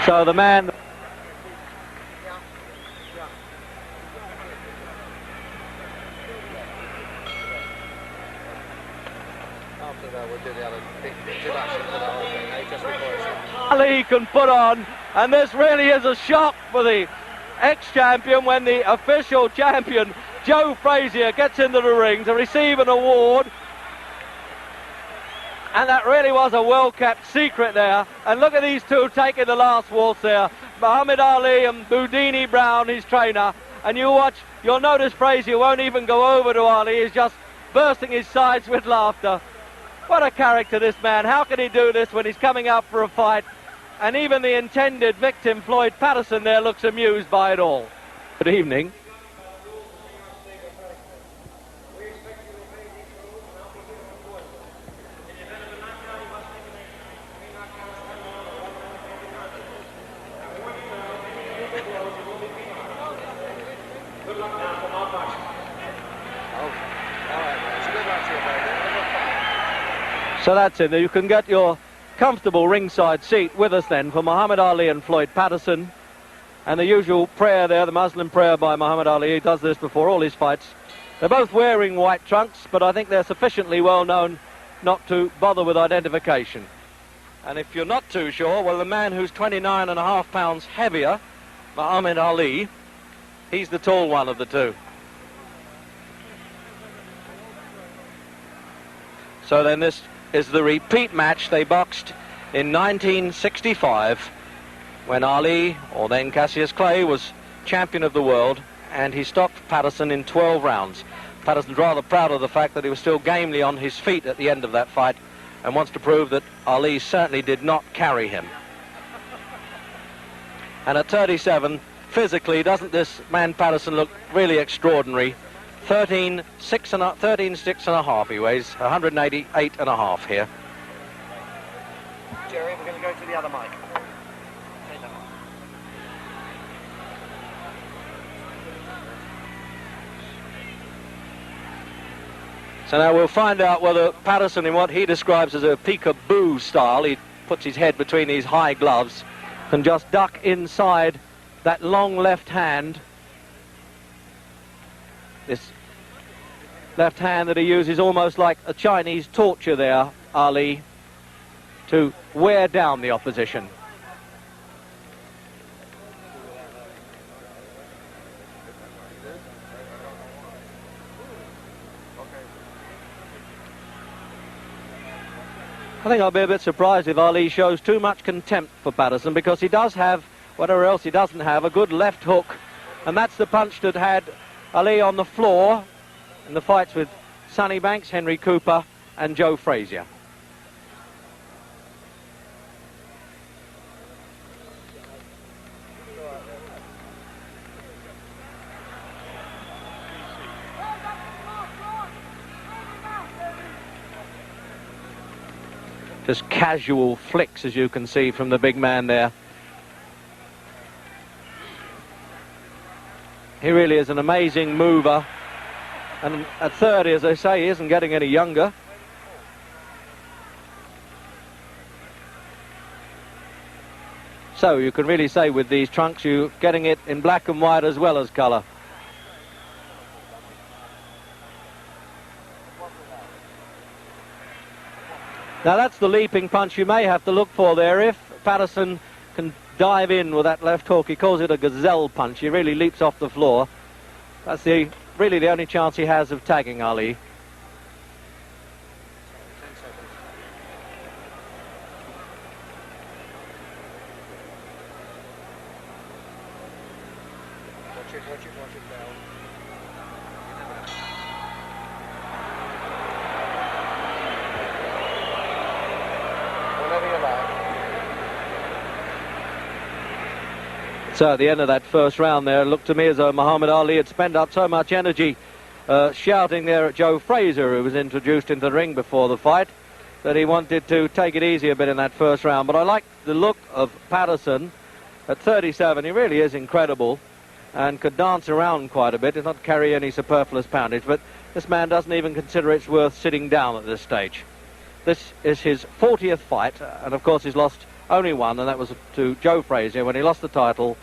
So the man... Ali can put on, and this really is a shock for the ex-champion when the official champion, Joe Frazier, gets into the ring to receive an award. And that really was a well-kept secret there. And look at these two taking the last waltz there. Muhammad Ali and Boudini Brown, his trainer. And you watch, you'll notice Frazier won't even go over to Ali. He's just bursting his sides with laughter. What a character, this man. How can he do this when he's coming out for a fight? And even the intended victim, Floyd Patterson, there looks amused by it all. Good evening. So that's it. You can get your comfortable ringside seat with us then for Muhammad Ali and Floyd Patterson. And the usual prayer there, the Muslim prayer by Muhammad Ali. He does this before all his fights. They're both wearing white trunks, but I think they're sufficiently well known not to bother with identification. And if you're not too sure, well, the man who's 29.5 pounds heavier, Muhammad Ali, he's the tall one of the two. So then this is the repeat match. They boxed in 1965 when Ali, or then Cassius Clay, was champion of the world, and he stopped Patterson in 12 rounds. Patterson's rather proud of the fact that he was still gamely on his feet at the end of that fight and wants to prove that Ali certainly did not carry him. And at 37, physically, doesn't this man Patterson look really extraordinary? 13.6 and a half he weighs, 188.5 here. Jerry, we're going to go to the other mic. So now we'll find out whether Patterson, in what he describes as a peekaboo style, he puts his head between these high gloves, can just duck inside that long left hand. This left hand that he uses almost like a Chinese torture there, Ali, to wear down the opposition. I think I'll be a bit surprised if Ali shows too much contempt for Patterson, because he does have, whatever else he doesn't have, a good left hook, and that's the punch that had Ali on the floor in the fights with Sonny Banks, Henry Cooper and Joe Frazier. Just casual flicks, as you can see from the big man there. He really is an amazing mover. And at 30, as I say, he isn't getting any younger. So you can really say with these trunks, you're getting it in black and white as well as colour. Now that's the leaping punch you may have to look for there. If Patterson can dive in with that left hook, he calls it a gazelle punch. He really leaps off the floor. That's really the only chance he has of tagging Ali. Watch it down. So at the end of that first round there, it looked to me as though Muhammad Ali had spent up so much energy shouting there at Joe Frazier, who was introduced into the ring before the fight, that he wanted to take it easy a bit in that first round. But I like the look of Patterson at 37. He really is incredible and could dance around quite a bit. Does not carry any superfluous poundage, but this man doesn't even consider it's worth sitting down at this stage. This is his 40th fight, and of course he's lost only one, and that was to Joe Frazier when he lost the title.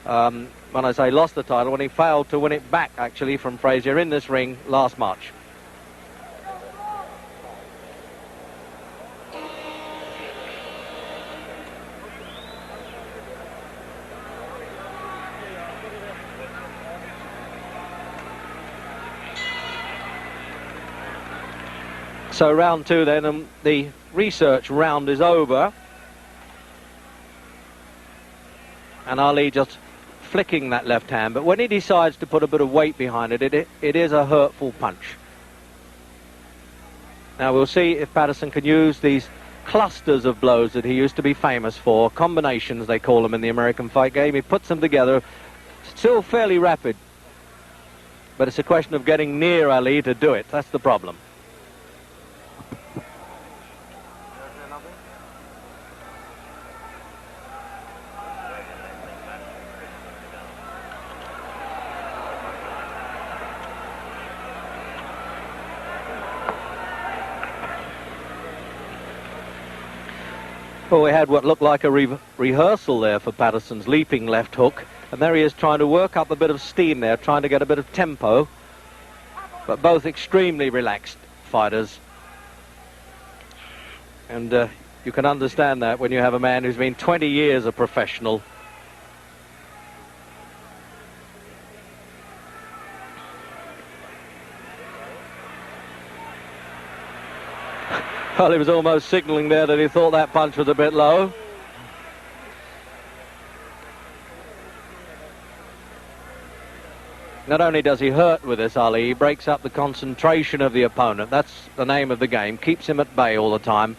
When I say lost the title, when he failed to win it back, actually, from Frazier in this ring last March. So round two then, and the research round is over. And Ali just flicking that left hand, but when he decides to put a bit of weight behind it, it is a hurtful punch. Now we'll see if Patterson can use these clusters of blows that he used to be famous for, combinations they call them in the American fight game. He puts them together, still fairly rapid, but it's a question of getting near Ali to do it. That's the problem. Well, we had what looked like a rehearsal there for Patterson's leaping left hook, and there he is trying to work up a bit of steam there, trying to get a bit of tempo, but both extremely relaxed fighters. And you can understand that when you have a man who's been 20 years a professional. Well, he was almost signalling there that he thought that punch was a bit low. Not only does he hurt with this, Ali, he breaks up the concentration of the opponent. That's the name of the game. Keeps him at bay all the time.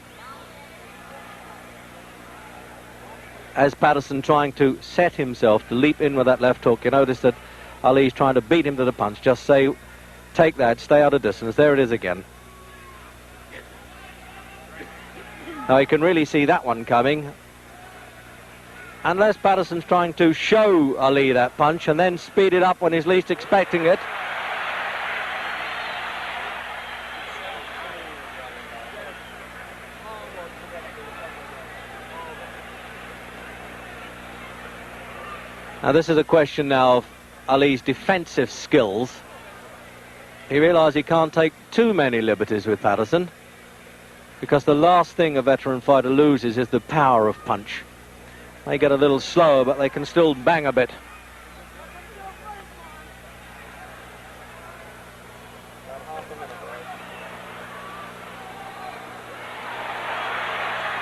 As Patterson trying to set himself to leap in with that left hook, you notice that Ali's trying to beat him to the punch. Just say, take that, stay out of distance. There it is again. Now you can really see that one coming. Unless Patterson's trying to show Ali that punch and then speed it up when he's least expecting it. Now this is a question now of Ali's defensive skills. He realised he can't take too many liberties with Patterson, because the last thing a veteran fighter loses is the power of punch. They get a little slower, but they can still bang a bit.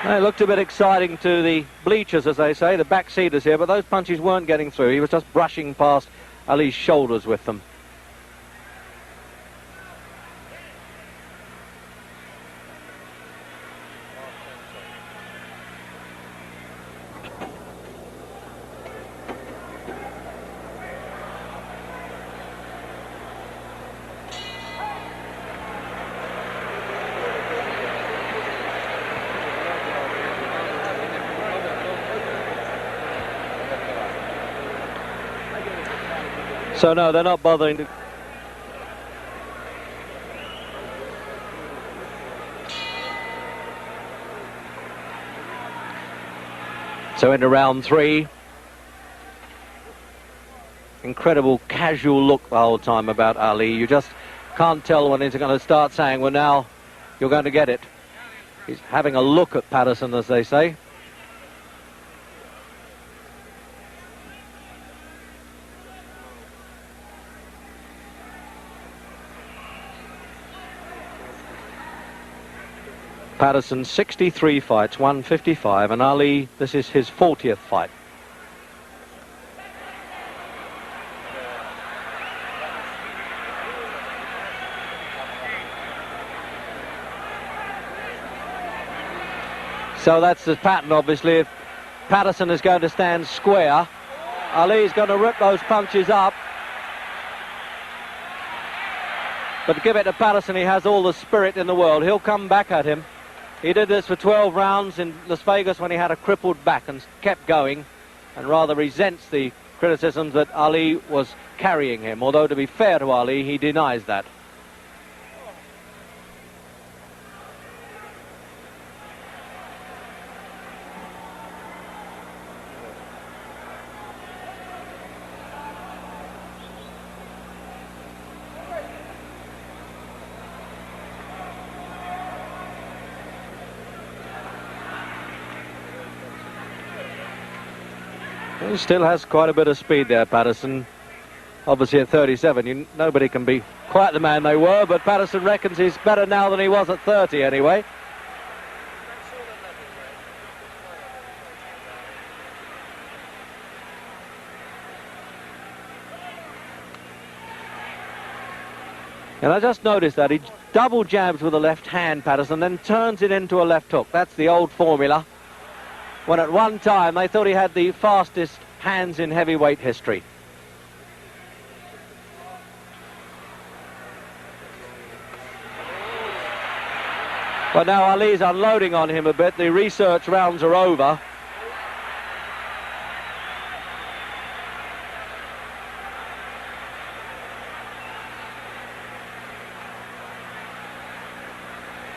It looked a bit exciting to the bleachers, as they say, the backseaters here, but those punches weren't getting through. He was just brushing past Ali's shoulders with them. So no, they're not bothering to... So into round three. Incredible casual look the whole time about Ali. You just can't tell when he's going to start saying, well, now you're going to get it. He's having a look at Patterson, as they say. Patterson 63 fights, 155, and Ali, this is his 40th fight. So that's the pattern, obviously. If Patterson is going to stand square, Ali's going to rip those punches up. But give it to Patterson, he has all the spirit in the world. He'll come back at him. He did this for 12 rounds in Las Vegas when he had a crippled back and kept going, and rather resents the criticisms that Ali was carrying him. Although, to be fair to Ali, he denies that. He still has quite a bit of speed there, Patterson. Obviously at 37, nobody can be quite the man they were, but Patterson reckons he's better now than he was at 30 anyway. And I just noticed that he double jabs with the left hand, Patterson, then turns it into a left hook. That's the old formula, when at one time they thought he had the fastest hands in heavyweight history. But now Ali's unloading on him a bit. The research rounds are over.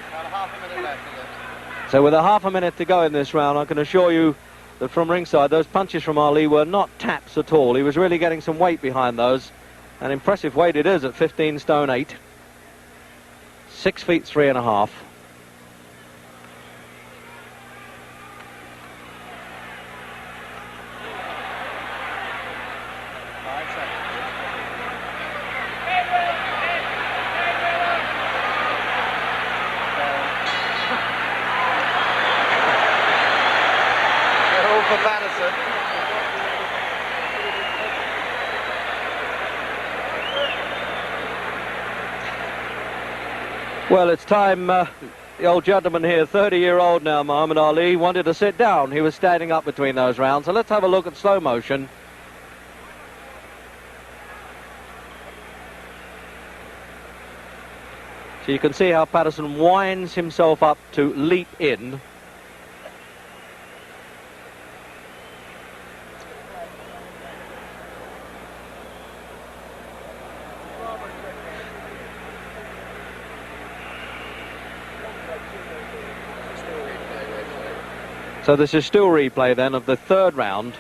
About half a minute left, is it? So with a half a minute to go in this round, I can assure you that from ringside, those punches from Ali were not taps at all. He was really getting some weight behind those. An impressive weight it is at 15 stone 8. 6 feet 3.5. For Madison. Well, it's time. The old gentleman here, 30-year-old now, Muhammad Ali, wanted to sit down. He was standing up between those rounds. So let's have a look at slow motion. So you can see how Patterson winds himself up to leap in. So this is still replay then of the third round.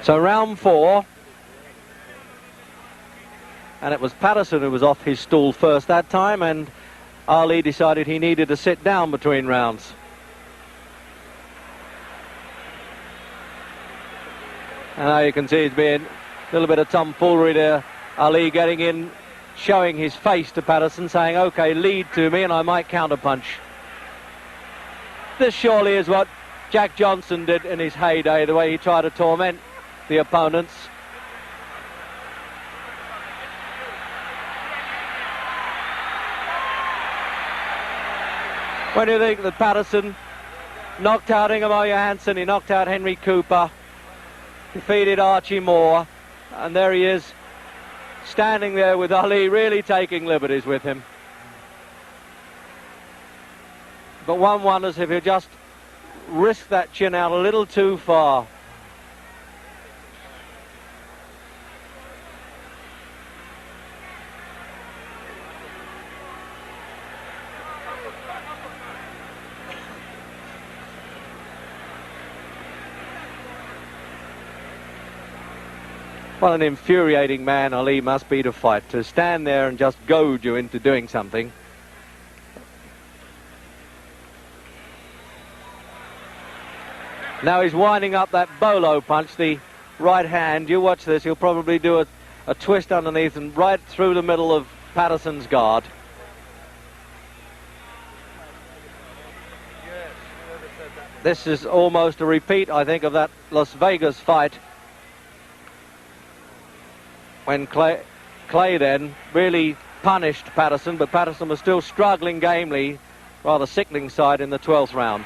So round 4, and it was Patterson who was off his stool first that time, and Ali decided he needed to sit down between rounds. And now you can see it's been a little bit of tomfoolery there. Ali getting in, showing his face to Patterson, saying, okay, lead to me and I might counterpunch. This surely is what Jack Johnson did in his heyday, the way he tried to torment the opponents. When you think that Patterson knocked out Ingemar Johansson, he knocked out Henry Cooper, defeated Archie Moore, and there he is standing there with Ali, really taking liberties with him. But one wonders if he'll just risk that chin out a little too far. What an infuriating man Ali must be to fight, to stand there and just goad you into doing something. Now he's winding up that bolo punch, the right hand. You watch this, he'll probably do a twist underneath and right through the middle of Patterson's guard. Yes, whoever said that. This is almost a repeat, I think, of that Las Vegas fight when Clay then really punished Patterson, but Patterson was still struggling gamely, rather sickening side in the 12th round.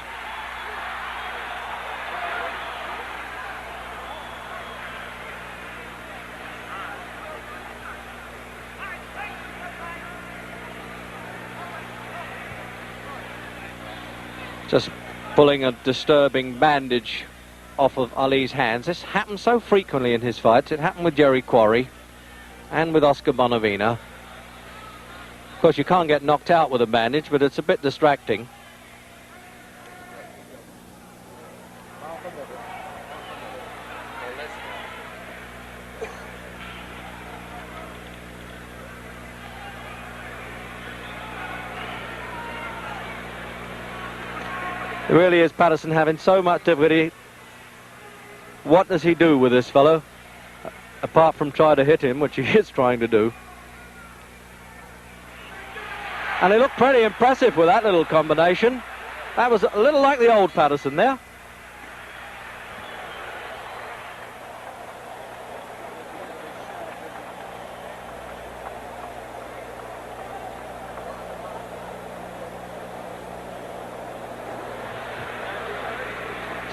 Just pulling a disturbing bandage off of Ali's hands. This happens so frequently in his fights. It happened with Jerry Quarry and with Oscar Bonavina. Of course, you can't get knocked out with a bandage, but it's a bit distracting. It really is Patterson having so much difficulty. What does he do with this fellow? Apart from try to hit him, which he is trying to do. And he looked pretty impressive with that little combination. That was a little like the old Patterson there.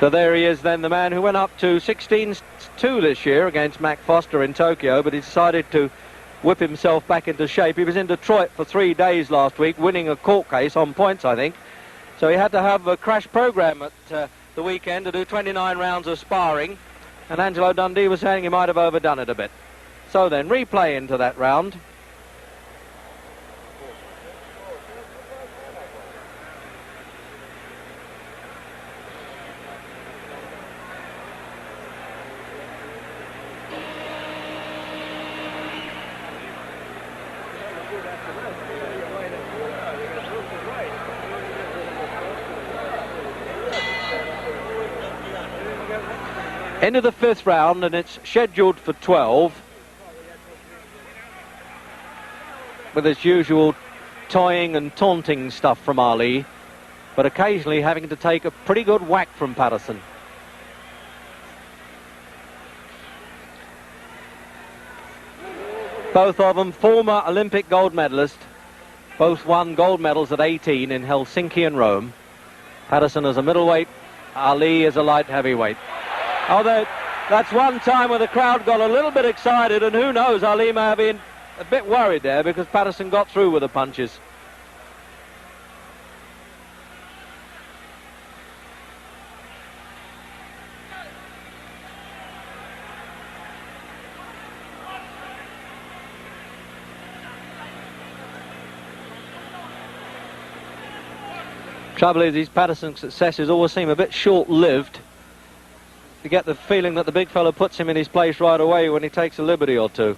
So there he is then, the man who went up to 16-2 this year against Mac Foster in Tokyo, but he decided to whip himself back into shape. He was in Detroit for 3 days last week, winning a court case on points, I think. So he had to have a crash program at the weekend to do 29 rounds of sparring, and Angelo Dundee was saying he might have overdone it a bit. So then, replay into that round. Into the 5th round, and it's scheduled for 12, with its usual toying and taunting stuff from Ali, but occasionally having to take a pretty good whack from Patterson. Both of them former Olympic gold medalists, both won gold medals at 18 in Helsinki and Rome. Patterson as a middleweight, Ali as a light heavyweight. Although that's one time where the crowd got a little bit excited, and who knows, Ali may have been a bit worried there because Patterson got through with the punches. Trouble is, these Patterson successes always seem a bit short-lived. You get the feeling that the big fella puts him in his place right away when he takes a liberty or two.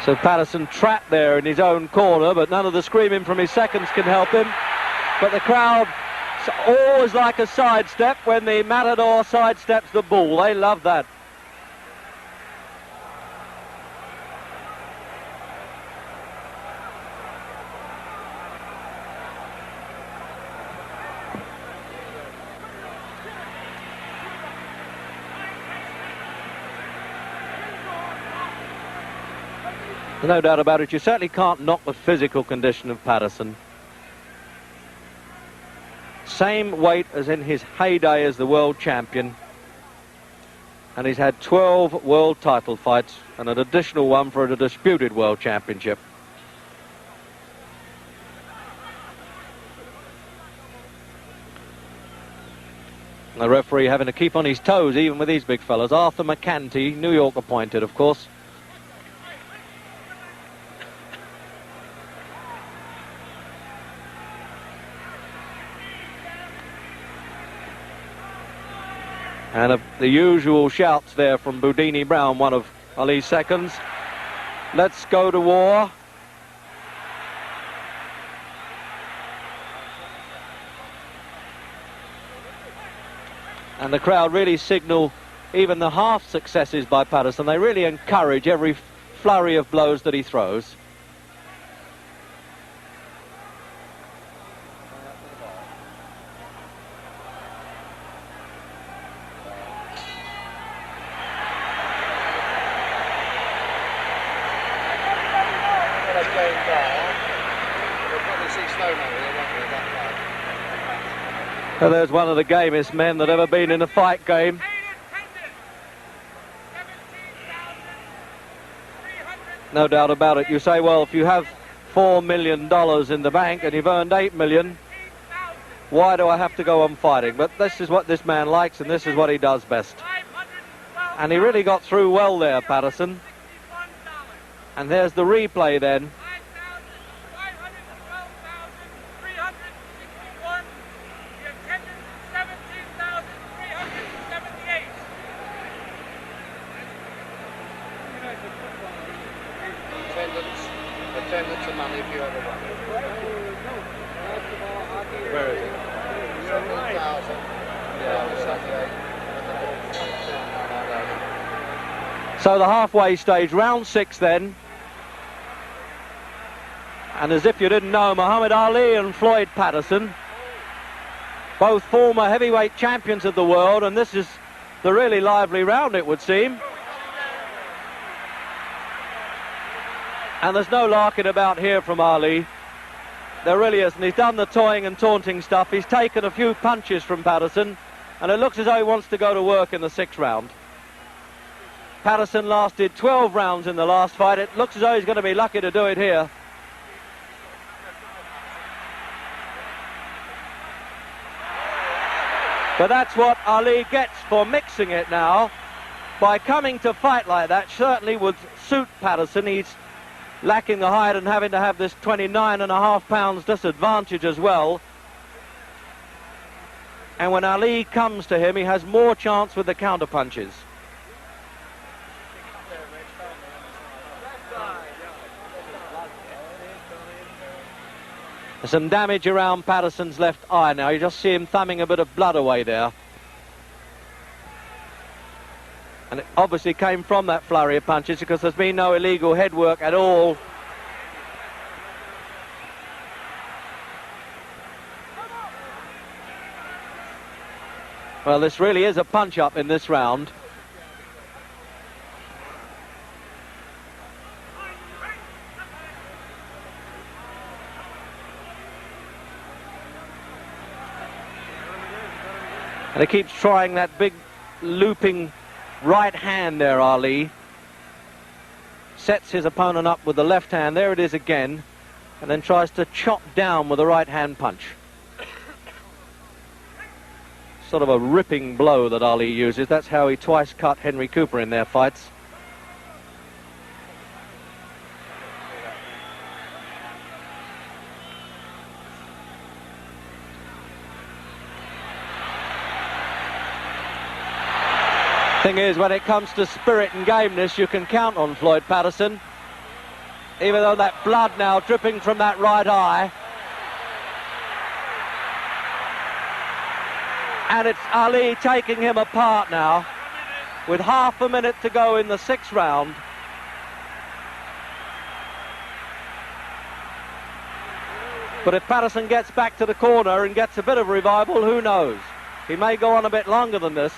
So Patterson trapped there in his own corner, but none of the screaming from his seconds can help him. But the crowd always like a sidestep when the matador sidesteps the bull. They love that. No doubt about it, you certainly can't knock the physical condition of Patterson. Same weight as in his heyday as the world champion. And he's had 12 world title fights and an additional one for a disputed world championship. And the referee having to keep on his toes even with these big fellas. Arthur McCanty, New York appointed, of course. And the usual shouts there from Boudini Brown, one of Ali's seconds. Let's go to war. And the crowd really signal even the half successes by Patterson. They really encourage every flurry of blows that he throws. Well, there's one of the gamest men that ever been in a fight game. No doubt about it. You say, well, if you have $4 million in the bank and you've earned $8 million, why do I have to go on fighting? But this is what this man likes, and this is what he does best. And he really got through well there, Patterson. And there's the replay then. Attendance and money if you ever won. Where is it? 7,000. Yeah, So the halfway stage, round 6 then. And as if you didn't know, Muhammad Ali and Floyd Patterson, both former heavyweight champions of the world, and this is the really lively round, it would seem. And there's no larking about here from Ali. There really isn't. He's done the toying and taunting stuff. He's taken a few punches from Patterson, and it looks as though he wants to go to work in the 6th round. Patterson lasted 12 rounds in the last fight. It looks as though he's going to be lucky to do it here. But that's what Ali gets for mixing it now. By coming to fight like that, certainly would suit Patterson. He's lacking the height and having to have this 29.5 pounds disadvantage as well. And when Ali comes to him, he has more chance with the counter punches. There's some damage around Patterson's left eye now. You just see him thumbing a bit of blood away there. And it obviously came from that flurry of punches because there's been no illegal head work at all. Well, this really is a punch-up in this round. And he keeps trying that big looping right hand there, Ali. Sets his opponent up with the left hand. There it is again. And then tries to chop down with the right hand punch. Sort of a ripping blow that Ali uses. That's how he twice cut Henry Cooper in their fights. Thing is, when it comes to spirit and gameness, you can count on Floyd Patterson. Even though that blood now dripping from that right eye. And it's Ali taking him apart now, with half a minute to go in the 6th round. But if Patterson gets back to the corner and gets a bit of revival, who knows? He may go on a bit longer than this.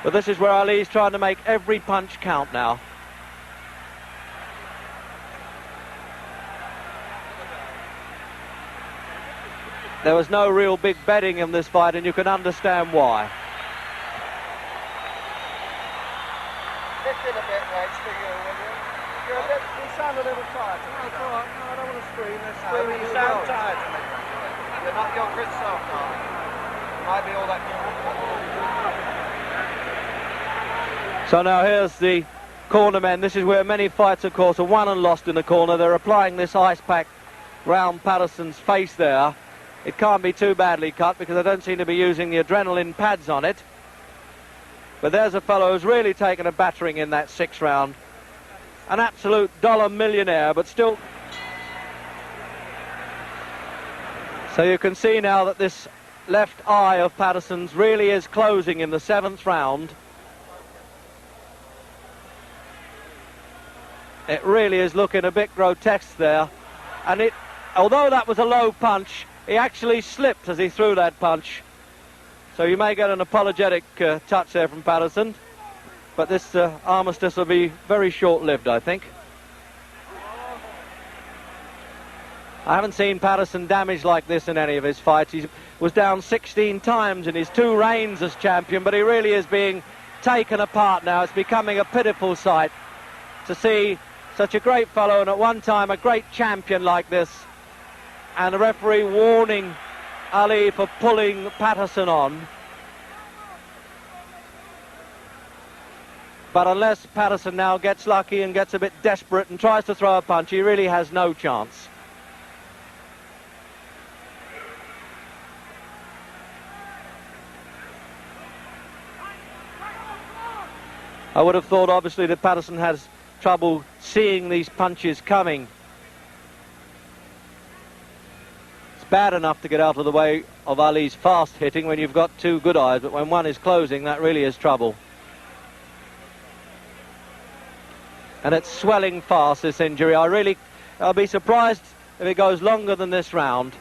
But this is where Ali's trying to make every punch count now. There was no real big betting in this fight, and you can understand why. Lift it a bit, Rex, for you, will you? You sound a little tired. No, it's all right. No, I don't want to scream. You sound tired to me. You're not your Chris self, darling. Might be all that. So now here's the corner men. This is where many fights, of course, are won and lost in the corner. They're applying this ice pack round Patterson's face there. It can't be too badly cut because they don't seem to be using the adrenaline pads on it. But there's a fellow who's really taken a battering in that 6th round. An absolute dollar millionaire, but still. So you can see now that this left eye of Patterson's really is closing in the 7th round. It really is looking a bit grotesque there. And although that was a low punch, he actually slipped as he threw that punch. So you may get an apologetic touch there from Patterson. But this armistice will be very short-lived, I think. I haven't seen Patterson damaged like this in any of his fights. He was down 16 times in his 2 reigns as champion, but he really is being taken apart now. It's becoming a pitiful sight to see such a great fellow and at one time a great champion like this, and the referee warning Ali for pulling Patterson on. But unless Patterson now gets lucky and gets a bit desperate and tries to throw a punch, he really has no chance. I would have thought, obviously, that Patterson has trouble seeing these punches coming. It's bad enough to get out of the way of Ali's fast hitting when you've got 2 good eyes, but when one is closing, that really is trouble. And it's swelling fast, this injury. I'll be surprised if it goes longer than this round.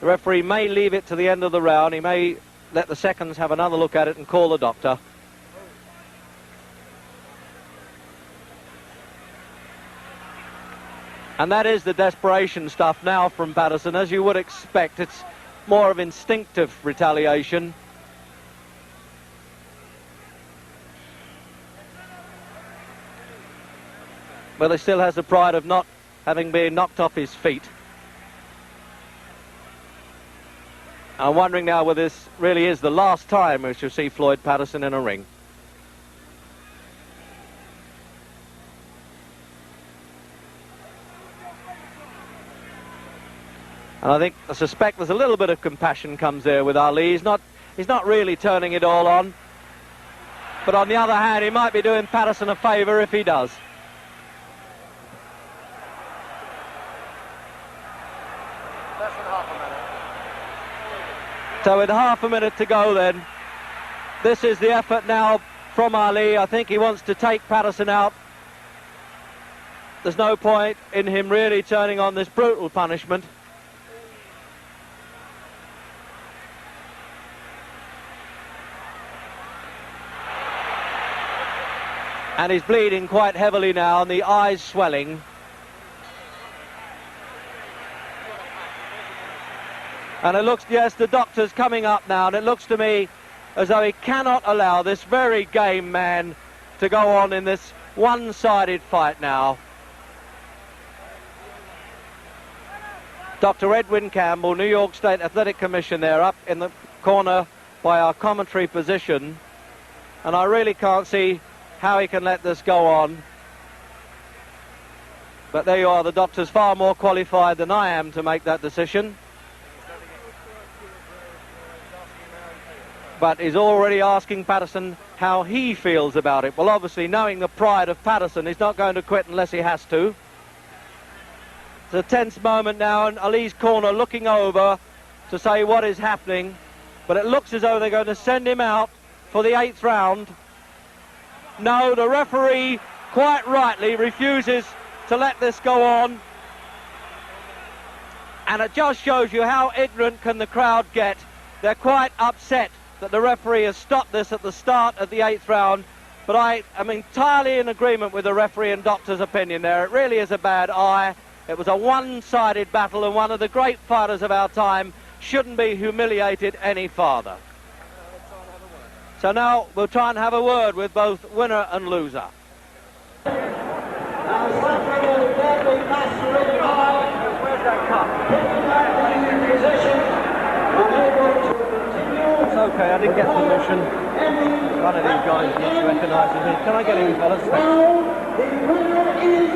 The referee may leave it to the end of the round. He may let the seconds have another look at it and call the doctor. And that is the desperation stuff now from Patterson, as you would expect. It's more of instinctive retaliation. But he still has the pride of not having been knocked off his feet. I'm wondering now whether this really is the last time we shall see Floyd Patterson in a ring. And I suspect there's a little bit of compassion comes there with Ali. He's not really turning it all on. But on the other hand, he might be doing Patterson a favour if he does. Less than half a minute. So with half a minute to go then, this is the effort now from Ali. I think he wants to take Patterson out. There's no point in him really turning on this brutal punishment. And he's bleeding quite heavily now, and the eyes swelling. And it looks, yes, the doctor's coming up now, and it looks to me as though he cannot allow this very game man to go on in this one-sided fight now. Dr. Edwin Campbell, New York State Athletic Commission there, up in the corner by our commentary position. And I really can't see how he can let this go on. But there you are, the doctor's far more qualified than I am to make that decision. But he's already asking Patterson how he feels about it. Well, obviously, knowing the pride of Patterson, he's not going to quit unless he has to. It's a tense moment now, and Ali's corner looking over to say what is happening. But it looks as though they're going to send him out for the 8th round. No, the referee, quite rightly, refuses to let this go on. And it just shows you how ignorant can the crowd get. They're quite upset that the referee has stopped this at the start of the 8th round. But I am entirely in agreement with the referee and doctor's opinion there. It really is a bad eye. It was a one-sided battle, and one of the great fighters of our time shouldn't be humiliated any farther. So now we'll try and have a word with both winner and loser. Where's that cup? It's okay, I didn't get permission. One of these guys recognises me. Can I get in, fellas? The winner is